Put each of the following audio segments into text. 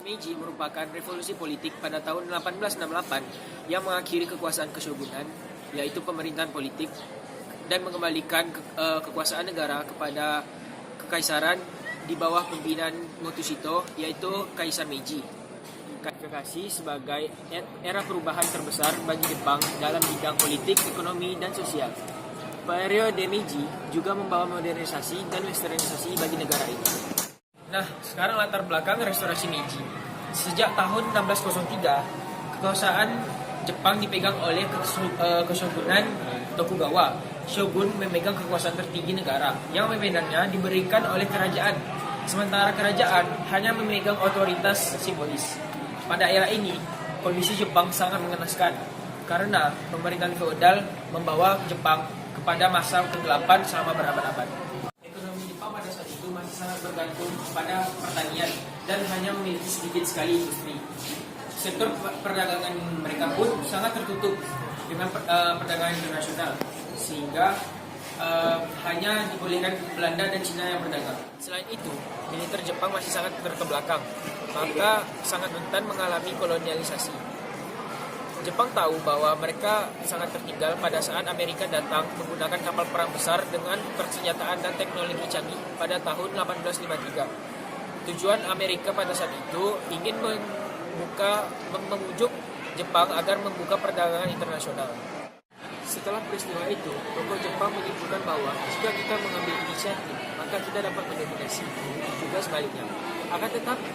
Meiji merupakan revolusi politik pada tahun 1868 yang mengakhiri kekuasaan keshogunan, yaitu pemerintahan politik, dan mengembalikan kekuasaan negara kepada kekaisaran di bawah pimpinan Motoshito, yaitu Kaisar Meiji. Klasifikasi sebagai era perubahan terbesar bagi Jepang dalam bidang politik, ekonomi, dan sosial. Periode Meiji juga membawa modernisasi dan westernisasi bagi negara ini. Nah, sekarang latar belakang restorasi Meiji. Sejak tahun 1603, kekuasaan Jepang dipegang oleh Keshogunan Tokugawa. Shogun memegang kekuasaan tertinggi negara, yang pimpinannya diberikan oleh kerajaan, sementara kerajaan hanya memegang otoritas simbolis. Pada era ini, kondisi Jepang sangat mengenaskan, karena pemerintahan feodal membawa Jepang kepada masa kegelapan selama berabad-abad. Ekonomi Jepang pada saat itu masih sangat bergantung pada pertanian dan hanya memiliki sedikit sekali industri. Sektor perdagangan mereka pun sangat tertutup dengan perdagangan internasional, sehingga hanya dibolehkan Belanda dan Cina yang berdagang. Selain itu, militer Jepang masih sangat terbelakang, maka sangat rentan mengalami kolonialisasi. Jepang tahu bahwa mereka sangat tertinggal pada saat Amerika datang menggunakan kapal perang besar dengan persenjataan dan teknologi canggih pada tahun 1853. Tujuan Amerika pada saat itu ingin memujuk Jepang agar membuka perdagangan internasional. Setelah peristiwa itu, tokoh Jepang menyimpulkan bahwa jika kita mengambil inisiatif, maka kita dapat mendominasi, juga sebaliknya. Akan tetapi,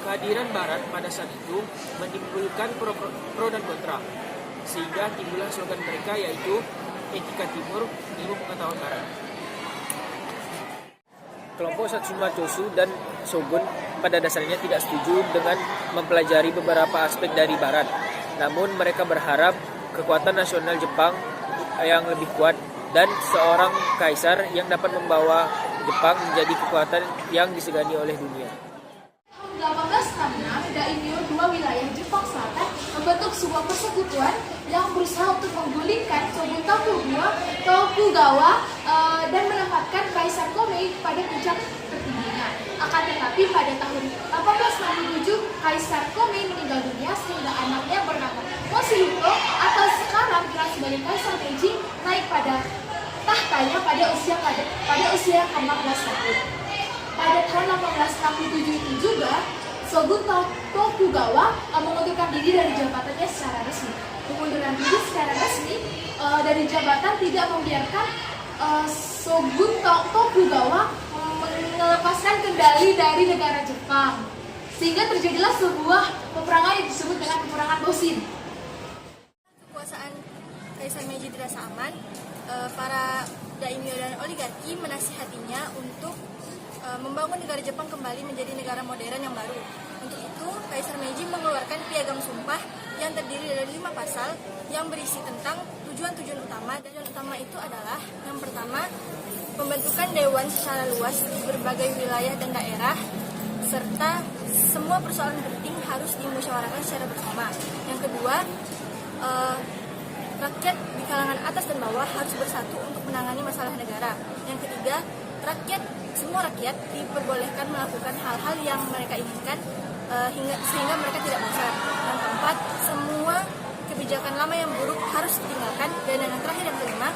kehadiran Barat pada saat itu menimbulkan pro dan kontra, sehingga timbullah slogan mereka, yaitu Etika Timur, Ilmu Pengetahuan Barat. Kelompok Satsuma Chosu dan Shogun pada dasarnya tidak setuju dengan mempelajari beberapa aspek dari Barat. Namun mereka berharap kekuatan nasional Jepang yang lebih kuat dan seorang kaisar yang dapat membawa Jepang menjadi kekuatan yang disegani oleh dunia. 1866, daimyo dua wilayah Jepang Selatan membentuk sebuah persekutuan yang berusaha untuk menggulingkan Shogun Tokugawa dan menempatkan Kaisar Komei pada puncak tertingginya. Akan tetapi pada tahun 1867, Kaisar Komei meninggal dunia sehingga anaknya bernama Moshihito atau sekarang dikenal sebagai Kaisar Meiji naik pada tahtanya pada usia 14 tahun. Pada tahun 1867 itu juga, Shogun Tokugawa mengundurkan diri dari jabatannya secara resmi. Pengunduran diri secara resmi dari jabatan tidak membiarkan Shogun Tokugawa melepaskan kendali dari negara Jepang, sehingga terjadilah sebuah peperangan yang disebut dengan peperangan Boshin. Kekuasaan Kaisar Meiji dirasa aman, para daimyo dan oligarki menasihatinya untuk membangun negara Jepang kembali menjadi negara modern yang baru. Untuk itu, Kaisar Meiji mengeluarkan piagam sumpah yang terdiri dari 5 pasal yang berisi tentang tujuan-tujuan utama. Tujuan utama itu adalah yang pertama, pembentukan dewan secara luas di berbagai wilayah dan daerah, serta semua persoalan penting harus dimusyawarahkan secara bersama. Yang kedua, rakyat di kalangan atas dan bawah harus bersatu untuk menangani masalah negara. Yang ketiga, semua rakyat diperbolehkan melakukan hal-hal yang mereka inginkan sehingga mereka tidak bosan. Yang keempat, semua kebijakan lama yang buruk harus ditinggalkan. Dan yang terakhir, yang kelima,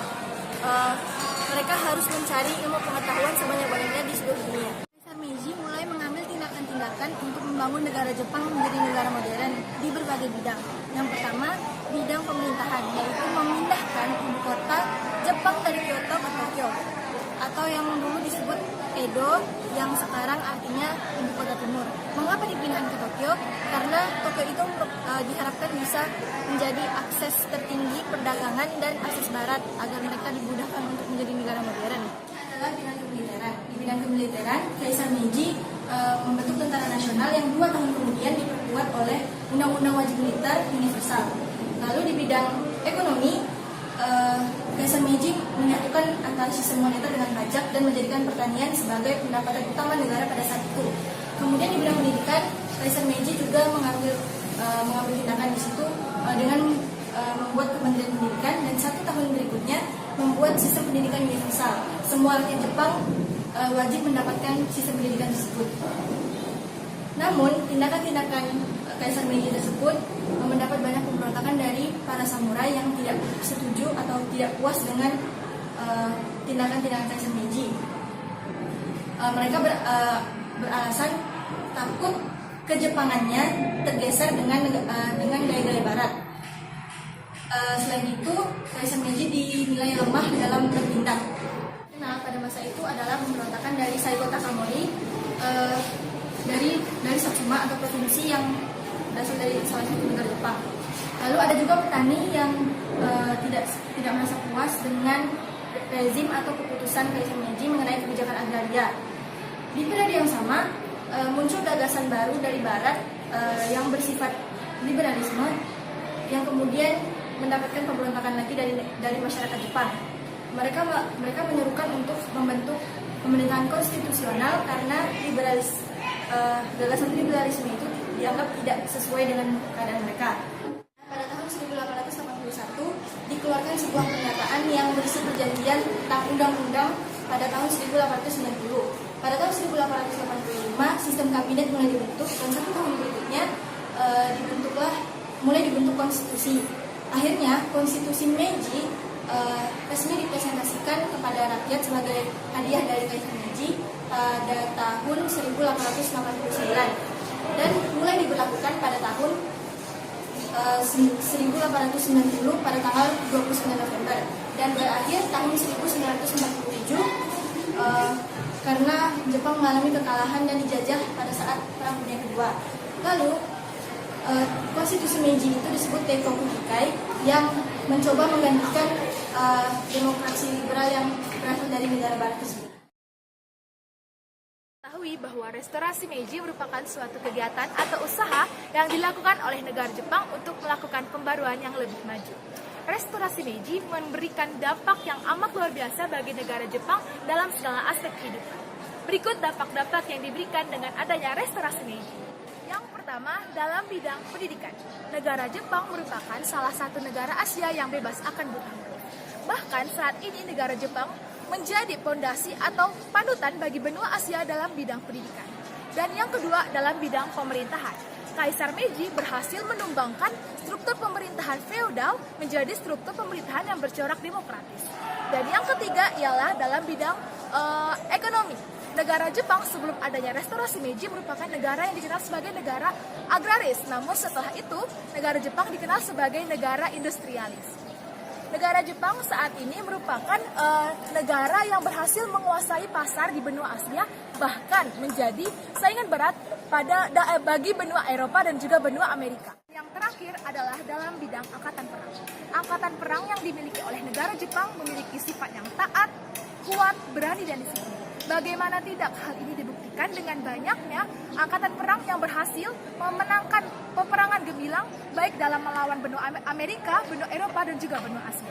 mereka harus mencari ilmu pengetahuan sebanyak-banyaknya di seluruh dunia. Kaisar Meiji mulai mengambil tindakan-tindakan untuk membangun negara Jepang menjadi negara modern di berbagai bidang. Yang pertama, bidang pemerintahan, yaitu memindahkan ibu kota Jepang dari Kyoto ke Tokyo, atau yang dulu disebut Edo, yang sekarang artinya ibu kota timur. Mengapa dipindahkan ke Tokyo? Karena Tokyo itu diharapkan bisa menjadi akses tertinggi perdagangan dan akses barat agar mereka dimudahkan untuk menjadi negara modern. Adalah bidang kemiliteran. Di bidang kemiliteran, Kaisar Meiji membentuk tentara nasional yang 2 tahun kemudian diperkuat oleh Undang-Undang Wajib Militer Universal. Lalu di bidang ekonomi, Kaisar Meiji menyatukan antara sistem moneter dengan pajak dan menjadikan pertanian sebagai pendapatan utama negara pada saat itu. Kemudian di bidang pendidikan, Kaisar Meiji juga mengambil tindakan di situ dengan membuat Kementerian Pendidikan, dan 1 tahun berikutnya membuat sistem pendidikan universal. Semua rakyat Jepang wajib mendapatkan sistem pendidikan tersebut. Namun, tindakan-tindakan Kaisar Meiji tersebut mendapat banyak pemberontakan dari para samurai yang tidak setuju atau tidak puas dengan tindakan-tindakan Kaisar Meiji. Mereka beralasan takut kejepangannya tergeser dengan gaya-gaya Barat. Selain itu, Kaisar Meiji dinilai lemah dalam bertindak. Nah, pada masa itu adalah pemberontakan dari Saigo Takamori dari Satsuma atau provinsi yang berasal dari salah satu negara Jepang. Lalu ada juga petani yang tidak merasa puas dengan rezim atau keputusan Kaisar Meiji mengenai kebijakan agraria. Di periode yang sama muncul gagasan baru dari Barat yang bersifat liberalisme yang kemudian mendapatkan pemberontakan lagi dari masyarakat Jepang. Mereka menyerukan untuk membentuk pemerintahan konstitusional karena gagasan liberalisme itu dianggap tidak sesuai dengan keadaan mereka. Pada tahun 1881 dikeluarkan sebuah pernyataan yang berisi perjanjian tentang undang-undang pada tahun 1890. Pada tahun 1885 sistem kabinet mulai dibentuk dan 1 tahun berikutnya mulai dibentuk konstitusi. Akhirnya konstitusi Meiji resmi dipresentasikan kepada rakyat sebagai hadiah dari Kaisar Meiji pada tahun 1889 dan mulai diberlakukan pada tahun 1890 pada tanggal 29 November dan berakhir tahun 1947 karena Jepang mengalami kekalahan dan dijajah pada saat Perang Dunia Kedua. Lalu konstitusi Meiji itu disebut Teikoku Kikai yang mencoba menggantikan demokrasi liberal yang berasal dari negara barat tersebut. Ketahui bahwa restorasi Meiji merupakan suatu kegiatan atau usaha yang dilakukan oleh negara Jepang untuk melakukan pembaruan yang lebih maju. Restorasi Meiji memberikan dampak yang amat luar biasa bagi negara Jepang dalam segala aspek kehidupan. Berikut dampak-dampak yang diberikan dengan adanya restorasi Meiji. Yang pertama, dalam bidang pendidikan. Negara Jepang merupakan salah satu negara Asia yang bebas akan buta huruf. Bahkan saat ini negara Jepang menjadi pondasi atau panutan bagi benua Asia dalam bidang pendidikan. Dan yang kedua, dalam bidang pemerintahan. Kaisar Meiji berhasil menumbangkan struktur pemerintahan feodal menjadi struktur pemerintahan yang bercorak demokratis. Dan yang ketiga ialah dalam bidang ekonomi. Negara Jepang sebelum adanya restorasi Meiji merupakan negara yang dikenal sebagai negara agraris. Namun setelah itu, negara Jepang dikenal sebagai negara industrialis. Negara Jepang saat ini merupakan negara yang berhasil menguasai pasar di benua Asia, bahkan menjadi saingan berat bagi benua Eropa dan juga benua Amerika. Yang terakhir adalah dalam bidang angkatan perang. Angkatan perang yang dimiliki oleh negara Jepang memiliki sifat yang taat, kuat, berani, dan disiplin. Bagaimana tidak, hal ini dibuktikan dengan banyaknya angkatan perang yang berhasil memenangkan peperangan gemilang baik dalam melawan benua Amerika, benua Eropa, dan juga benua Asia.